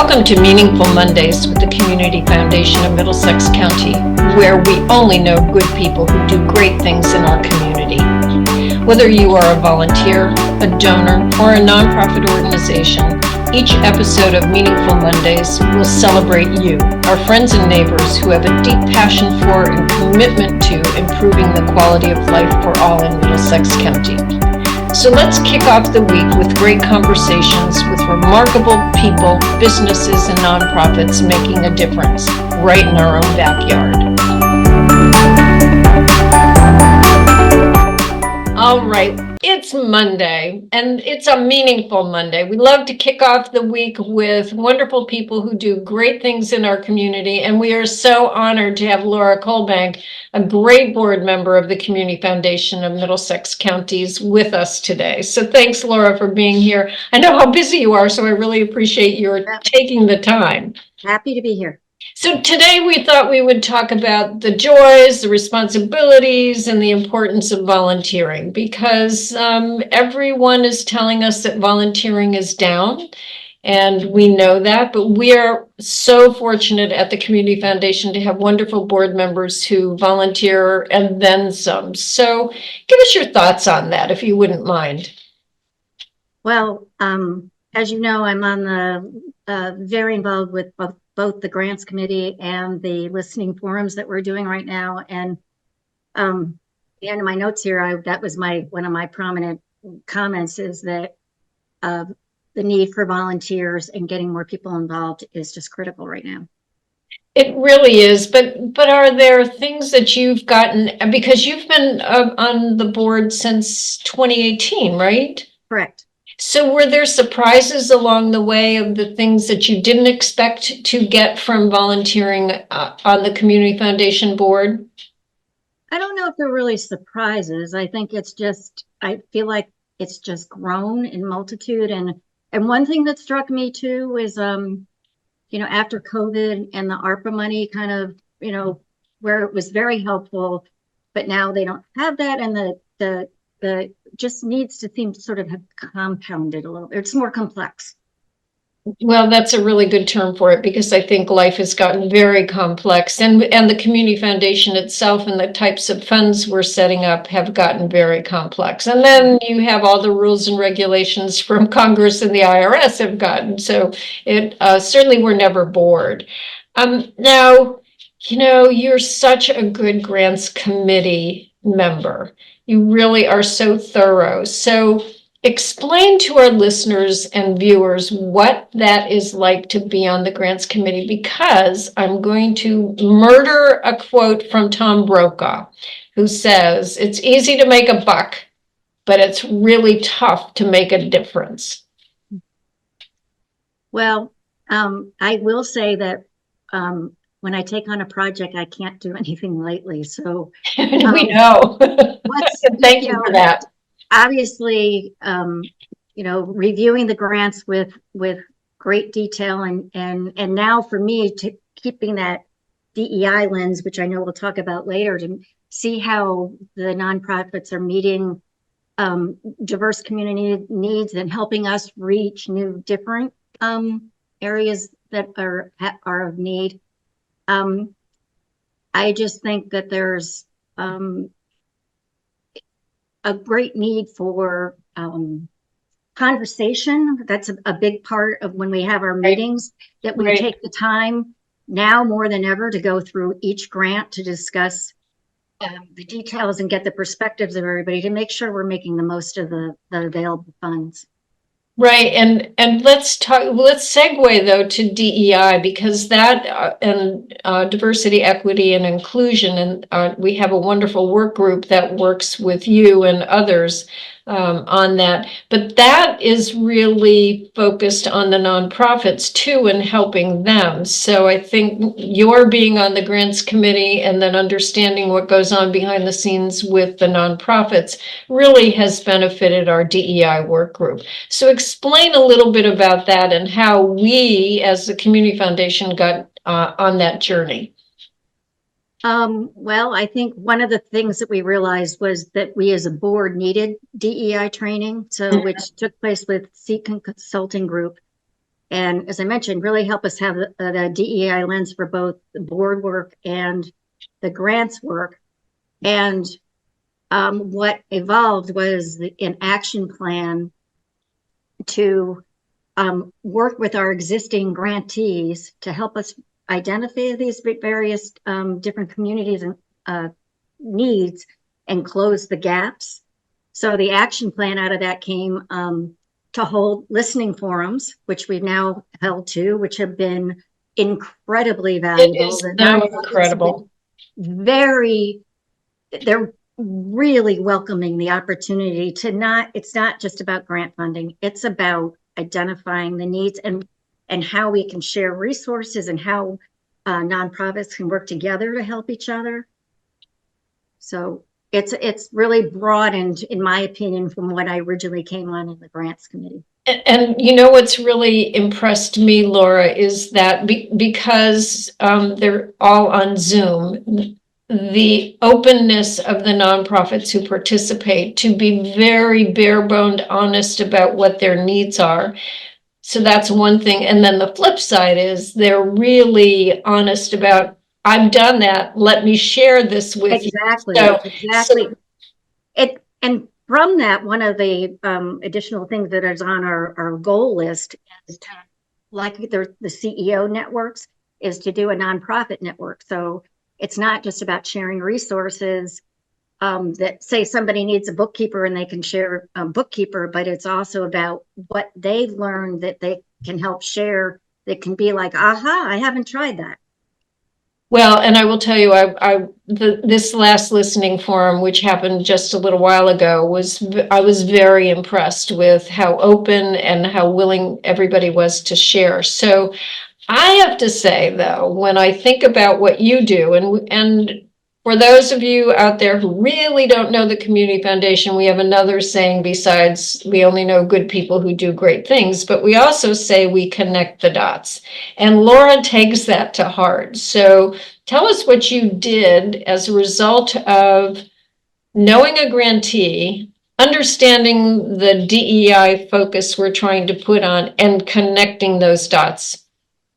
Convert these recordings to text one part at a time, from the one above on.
Welcome to Meaningful Mondays with the Community Foundation of Middlesex County, where we only know good people who do great things in our community. Whether you are a volunteer, a donor, or a nonprofit organization, each episode of Meaningful Mondays will celebrate you, our friends and neighbors who have a deep passion for and commitment to improving the quality of life for all in Middlesex County. So let's kick off the week with great conversations with remarkable people, businesses, and nonprofits making a difference right in our own backyard. All right, it's Monday, and it's a meaningful Monday. We love to kick off the week with wonderful people who do great things in our community, and we are so honored to have Laura Colebank, a great board member of the Community Foundation of Middlesex Counties, with us today. So thanks, Laura, for being here. I know how busy you are, so I really appreciate your taking the time. Happy to be here. So today we thought we would talk about the joys, the responsibilities, and the importance of volunteering, because everyone is telling us that volunteering is down, and we know that, but we are so fortunate at the Community Foundation to have wonderful board members who volunteer and then some. So give us your thoughts on that, if you wouldn't mind. Well, as you know, I'm on the very involved with both the grants committee and the listening forums that we're doing right now. And the end of my notes here, that was one of my prominent comments, is that the need for volunteers and getting more people involved is just critical right now. It really is, but are there things that you've gotten, because you've been on the board since 2018, right? Correct. So were there surprises along the way of the things that you didn't expect to get from volunteering on the Community Foundation board? I don't know if they're really surprises. I think I feel like it's just grown in multitude. And one thing that struck me too is, after COVID and the ARPA money kind of, where it was very helpful, but now they don't have that. And the just needs to seem to sort of have compounded a little bit. It's more complex. Well, that's a really good term for it, because I think life has gotten very complex, and the Community Foundation itself and the types of funds we're setting up have gotten very complex. And then you have all the rules and regulations from Congress and the IRS have gotten, so it certainly we're never bored. Now, you're such a good grants committee member. You really are so thorough. So explain to our listeners and viewers what that is like to be on the grants committee, because I'm going to murder a quote from Tom Brokaw, who says, "It's easy to make a buck, but it's really tough to make a difference." Well, I will say that when I take on a project, I can't do anything lightly. So we know. Thank you for that. Obviously, reviewing the grants with great detail, and now for me to keeping that DEI lens, which I know we'll talk about later, to see how the nonprofits are meeting diverse community needs and helping us reach new, different areas that are of need. I just think that there's a great need for conversation. That's a big part of when we have our meetings, that we take the time now more than ever to go through each grant to discuss the details and get the perspectives of everybody to make sure we're making the most of the available funds. Right, and let's segue though to DEI, because that and diversity, equity, and inclusion, and we have a wonderful work group that works with you and others on that. But that is really focused on the nonprofits too and helping them. So I think your being on the grants committee and then understanding what goes on behind the scenes with the nonprofits really has benefited our DEI work group. So explain a little bit about that and how we as the Community Foundation got on that journey. Well, I think one of the things that we realized was that we as a board needed DEI training, which took place with Seek Consulting Group. And as I mentioned, really help us have the DEI lens for both the board work and the grants work. And what evolved was an action plan to work with our existing grantees to help us identify these various different communities and needs and close the gaps. So the action plan out of that came to hold listening forums, which we've now held two, which have been incredibly valuable. It is so incredible. They're really welcoming the opportunity to it's not just about grant funding. It's about identifying the needs and how we can share resources and how nonprofits can work together to help each other. So it's really broadened, in my opinion, from what I originally came on in the grants committee. And you know what's really impressed me, Laura, is that because they're all on Zoom, the openness of the nonprofits who participate to be very bare-boned honest about what their needs are. So that's one thing. And then the flip side is they're really honest about, I've done that. Let me share this with you. Exactly. And from that, one of the additional things that is on our goal list is to, like the CEO networks, is to do a nonprofit network. So it's not just about sharing resources that say somebody needs a bookkeeper and they can share a bookkeeper, but it's also about what they've learned that they can help share that can be like, aha, I haven't tried that. Well, and I will tell you, this last listening forum, which happened just a little while ago, I was very impressed with how open and how willing everybody was to share. So I have to say, though, when I think about what you do, and for those of you out there who really don't know the Community Foundation, we have another saying besides we only know good people who do great things, but we also say we connect the dots. And Laura takes that to heart. So tell us what you did as a result of knowing a grantee, understanding the DEI focus we're trying to put on, and connecting those dots.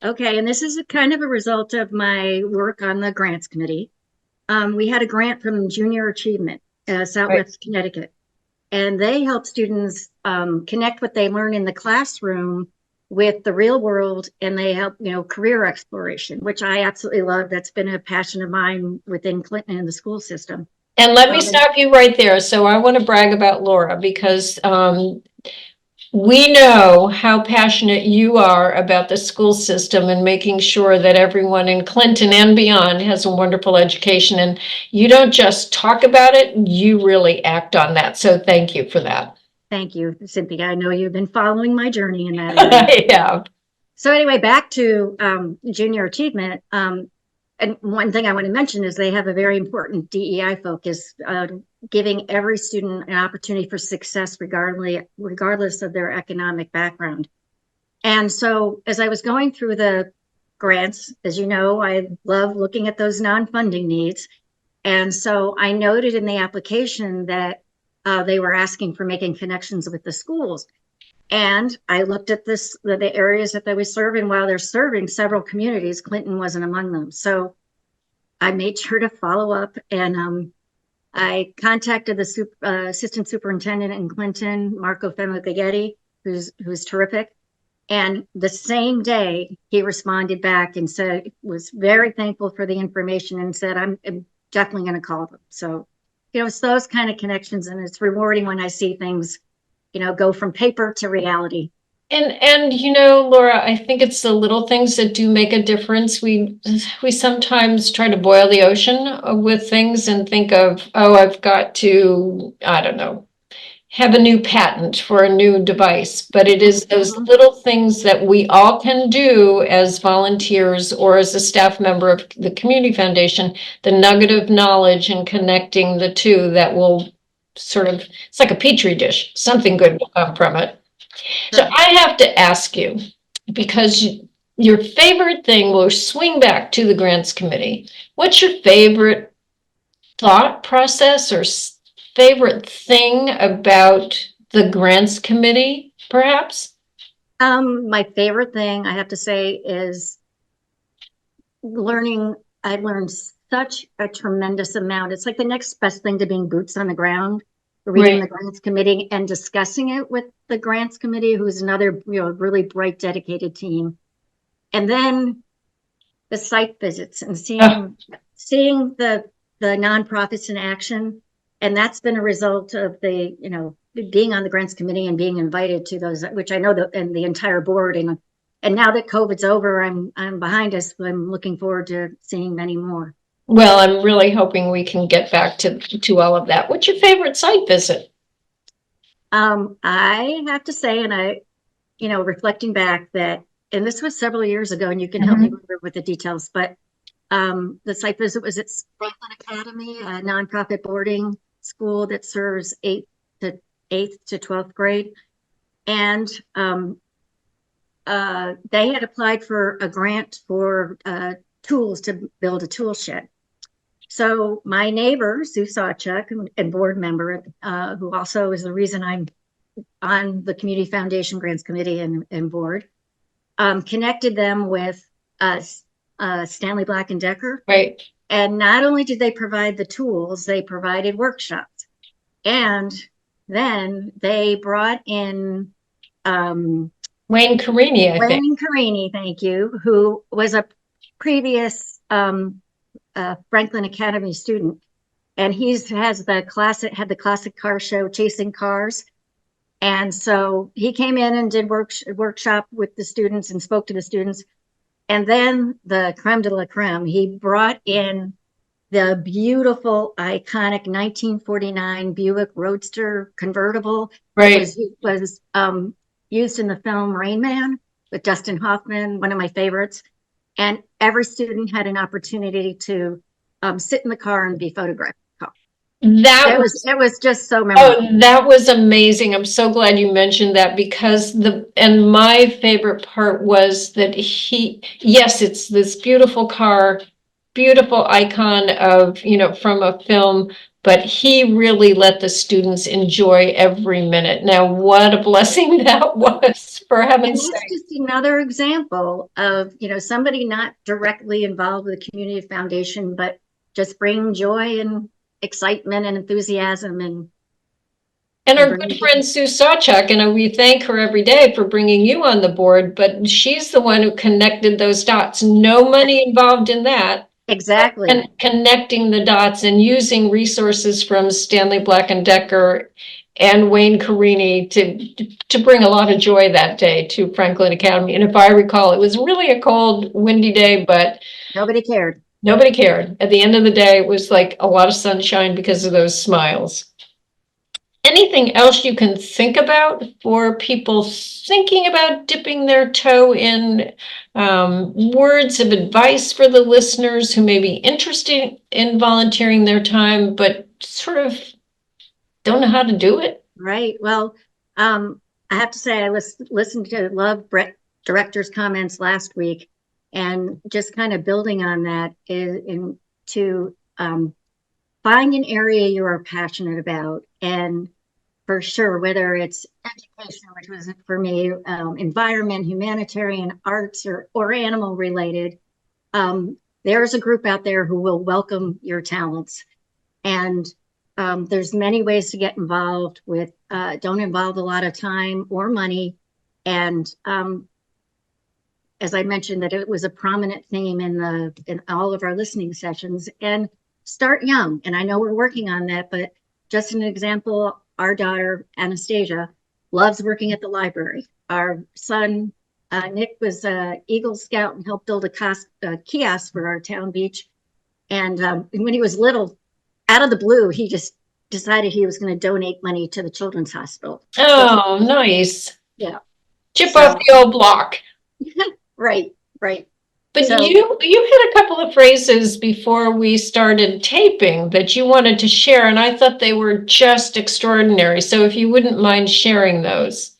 Okay, and this is a kind of a result of my work on the grants committee. We had a grant from Junior Achievement, Southwest Connecticut, and they help students connect what they learn in the classroom with the real world, and they help, career exploration, which I absolutely love. That's been a passion of mine within Clinton and the school system. And let me stop you right there. So I want to brag about Laura because we know how passionate you are about the school system and making sure that everyone in Clinton and beyond has a wonderful education. And you don't just talk about it, you really act on that. So thank you for that. Thank you, Cynthia. I know you've been following my journey in that area. Yeah. So anyway, back to Junior Achievement. And one thing I want to mention is they have a very important DEI focus, giving every student an opportunity for success regardless of their economic background. And so as I was going through the grants, as you know, I love looking at those non-funding needs. And so I noted in the application that they were asking for making connections with the schools. And I looked at the areas that they were serving. While they're serving several communities, Clinton wasn't among them. So I made sure to follow up, and I contacted the assistant superintendent in Clinton, Marco Femiglietti, who's terrific. And the same day, he responded back and said, was very thankful for the information and said, I'm definitely going to call them. So, it's those kind of connections, and it's rewarding when I see things go from paper to reality. And Laura, I think it's the little things that do make a difference. We sometimes try to boil the ocean with things and think of, oh, I've got to, I don't know, have a new patent for a new device. But it is those little things that we all can do as volunteers or as a staff member of the Community Foundation, the nugget of knowledge and connecting the two that will it's like a petri dish. Something good will come from it. So I have to ask you, because your favorite thing, will swing back to the grants committee. What's your favorite thought process or favorite thing about the grants committee, perhaps? My favorite thing I have to say is learning. I learned such a tremendous amount. It's like the next best thing to being boots on the ground, reading Right. the grants committee and discussing it with the grants committee, who's another, really bright, dedicated team. And then the site visits and Oh, seeing the nonprofits in action. And that's been a result of the, being on the grants committee and being invited to those, which I know that, and the entire board. And now that COVID's over, I'm behind us. I'm looking forward to seeing many more. well, I'm really hoping we can get back to all of that. What's your favorite site visit? I have to say, and reflecting back that, and this was several years ago, and you can help me with the details, but the site visit was at Franklin Academy, a nonprofit boarding school that serves 8th to 12th grade. And they had applied for a grant for tools to build a tool shed. So my neighbor, Sue Sawchuk, and board member, who also is the reason I'm on the Community Foundation Grants Committee and board, connected them with Stanley Black & Decker. Right. And not only did they provide the tools, they provided workshops. And then they brought in Wayne Carini, I think. Wayne Carini, thank you, who was a previous Franklin Academy student. And had the classic car show, Chasing Cars. And so he came in and did workshop with the students and spoke to the students. And then the creme de la creme, he brought in the beautiful, iconic 1949 Buick Roadster convertible. Right. Was used in the film Rain Man with Dustin Hoffman, one of my favorites. And every student had an opportunity to sit in the car and be photographed. It was just so memorable. Oh, that was amazing. I'm so glad you mentioned that because and my favorite part was that yes, it's this beautiful car, beautiful icon of, from a film, but he really let the students enjoy every minute. Now, what a blessing that was, for heaven's sake. And that's just another example of, somebody not directly involved with the community foundation, but just bringing joy and excitement and enthusiasm and our good friend Sue Sawchuk, and we thank her every day for bringing you on the board, but she's the one who connected those dots. No money involved in that. Exactly. And connecting the dots and using resources from Stanley Black & Decker and Wayne Carini to bring a lot of joy that day to Franklin Academy. And if I recall, it was really a cold, windy day, but nobody cared. Nobody cared. At the end of the day, it was like a lot of sunshine because of those smiles. Anything else you can think about for people thinking about dipping their toe in, words of advice for the listeners who may be interested in volunteering their time, but sort of don't know how to do it? Right. Well, I have to say, I listened to Love Brett Director's comments last week, and just kind of building on that to find an area you are passionate about. And for sure, whether it's education, which was for me, environment, humanitarian, arts, or animal related, there's a group out there who will welcome your talents. And there's many ways to get involved with, don't involve a lot of time or money. And as I mentioned, that it was a prominent theme in all of our listening sessions. And start young. And I know we're working on that, but just an example, our daughter, Anastasia, loves working at the library. Our son, Nick, was an Eagle Scout and helped build a kiosk for our town beach. And when he was little, out of the blue, he just decided he was going to donate money to the Children's Hospital. Oh, so, nice. Yeah. Chip off the old block. Right. But so, you had a couple of phrases before we started taping that you wanted to share, and I thought they were just extraordinary. So if you wouldn't mind sharing those.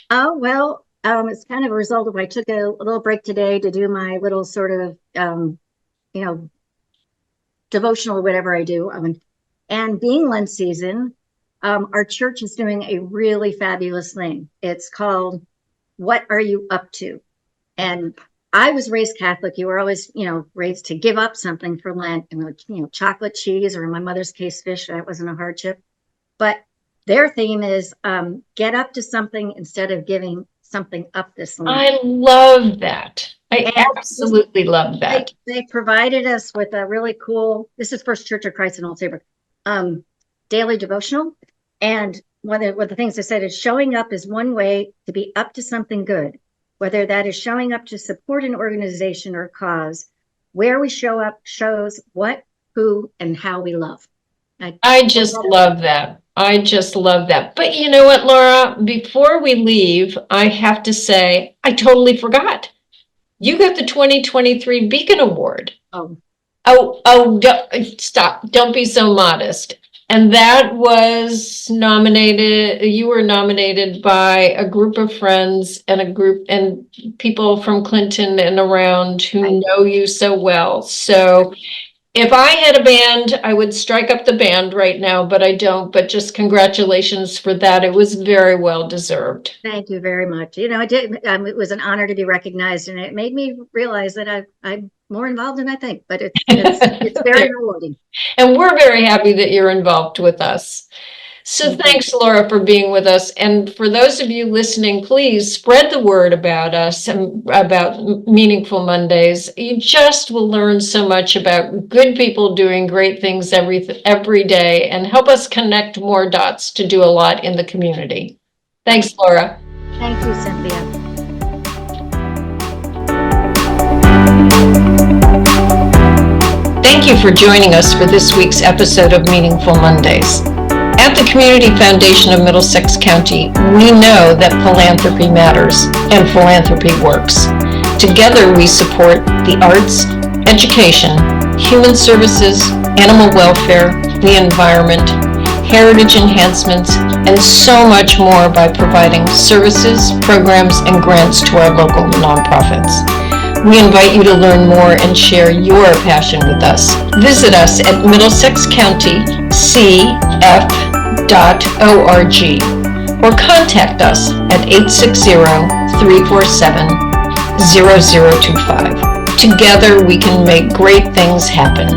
Oh, well, it's kind of a result of, I took a little break today to do my little sort of, devotional or whatever I do. And being Lent season, our church is doing a really fabulous thing. It's called what are you up to? And I was raised Catholic. You were always, raised to give up something for Lent, and chocolate cheese, or in my mother's case, fish. That wasn't a hardship. But their theme is get up to something instead of giving something up this Lent. I love that. I absolutely love that. They provided us with a really cool, this is First Church of Christ in Old Saybrook, daily devotional. And one of the things they said is showing up is one way to be up to something good, whether that is showing up to support an organization or cause. Where we show up shows what, who, and how we love. I just love that. I just love that. But you know what, Laura, before we leave, I have to say, I totally forgot. You got the 2023 Beacon Award. Stop. Don't be so modest. And that was you were nominated by a group of friends and people from Clinton and around who know you so well. So if I had a band, I would strike up the band right now, but I don't. But just congratulations for that. It was very well deserved. Thank you very much. It was an honor to be recognized, and it made me realize that I'm more involved than I think, but it's very rewarding. And we're very happy that you're involved with us. So thanks, Laura, for being with us. And for those of you listening, please spread the word about us and about Meaningful Mondays. You just will learn so much about good people doing great things every day and help us connect more dots to do a lot in the community. Thanks, Laura. Thank you, Cynthia. Thank you for joining us for this week's episode of Meaningful Mondays. At the Community Foundation of Middlesex County, we know that philanthropy matters and philanthropy works. Together, we support the arts, education, human services, animal welfare, the environment, heritage enhancements, and so much more by providing services, programs, and grants to our local nonprofits. We invite you to learn more and share your passion with us. Visit us at middlesexcountycf.org or contact us at 860-347-0025. Together we can make great things happen.